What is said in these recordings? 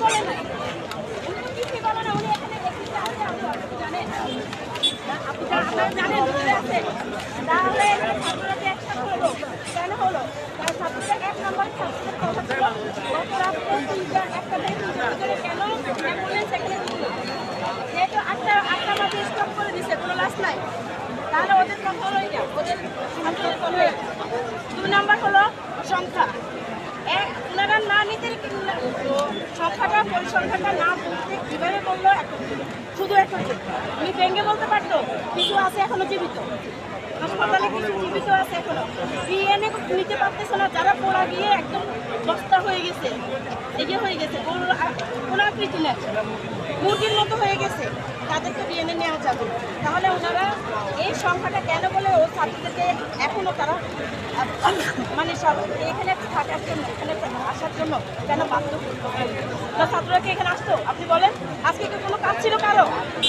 বলে নাই, উনি তো কিছুই বলে না। উনি এখানে এসেছে আছে, জানেন আপনারা জানেন বুঝতে আছে। তাহলে ছাত্ররা যে একসাথে হলো কেন হলো? তার ছাত্ররা 1 নম্বর ছাত্রদের কথা ছিল গত রাত্রে 1টা থেকে 3টার ভিতরে কেন অ্যাম্বুলেন্স এখানে ছিল, যেহেতু 8টা মাঝে স্টপ করে দিছে, কোনো লাশ নাই, তাহলে ওদের কথা হলো এটা, ওদের ছাত্রদের কথা। 2 নম্বর হলো সংখ্যা। ওনারা না নিতে সংখ্যাটা পরিসংখ্যানটা না বলতে কীভাবে বললো, শুধু এখন উনি ভেঙে বলতে পারতো কিছু আছে এখনো জীবিত, হাসপাতালে কিছু জীবিত আছে এখনো, ডিএনএ নিতে পারতেছে না, যারা পড়া গিয়ে একদম বস্তা হয়ে গেছে, এগিয়ে হয়ে গেছে, কোনো আকৃতি নেই, মুরগির মতো হয়ে গেছে, তাদেরকে ডিএনএ নেওয়া যাবে। তাহলে ওনারা এই সংখ্যাটা কেন বলে ও ছাত্রদেরকে এখনো তারা মানে সব এখানে থাকার জন্য, এখানে আসার জন্য কেন বাধ্য করতো? ছাত্ররা কি এখানে আসতো? আপনি বলেন, আজকে কি কোনো কাজ ছিল কারো?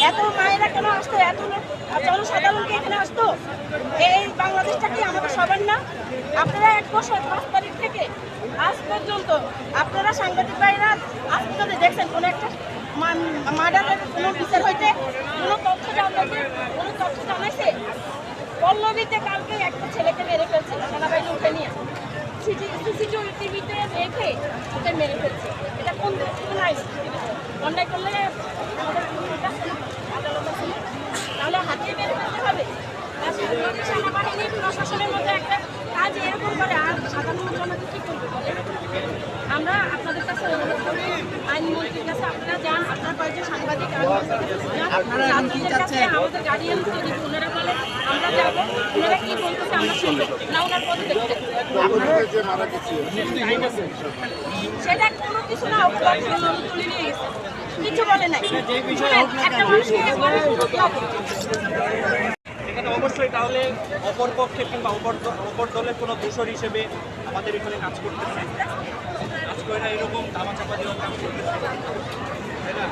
এত মায়েরা কেন আসতো? এত জনসাধারণকে এখানে আসতো? এই বাংলাদেশটা কি আমাদের সবার না? আপনারা 1 বছর 5 তারিখ থেকে আজ পর্যন্ত আপনারা সাংবাদিক ভাইরা আজ পর্যন্ত দেখছেন কোনো একটা মার্ডারের কোনো বিচার হইতে, কোনো তথ্য জানাইতে, কোনো তথ্য জানাইছে? পল্লবীতে কালকে একটা ছেলেকে মেরে ফেলছে, সেনাবাহিনী উঠে নিয়ে সিসিটিভিতে রেখে ওকে মেরে ফেলছে। এটা কোন নাই? অন্যায় করলে আমাদের আদালত আছে, তাহলে হাতিয়ে মেরে ফেলতে হবে? সেনাবাহিনী প্রশাসনের মধ্যে একটা কাজ এরকম করে, আর সাধারণ জনতা কি করবে বলে? আমরা আপনাদের কাছে অনুরোধ করি, আইনমন্ত্রীর কাছে আপনারা যান, আপনারা কয়েকজন সাংবাদিক ছাত্রদের কাছে, আমাদের গার্ডিয়ান যদি ওনারা বলে আমরা যাবো, ওনারা কি বলতেছে আমরা শুনবো না, ওনার পদক্ষেপ সেটা কোনো কিছু না, তুলে নিয়ে গেছে, কিছু বলে নাই, একটা মানুষকে এখানে অবশ্যই তাহলে অপর পক্ষে কিংবা অপর দলের কোনো দোষর হিসেবে আমাদের এখানে কাজ করতেছে, কাজ করে না এরকম ধামাচাপা দেওয়ার কাজ করতেছে, তাই না?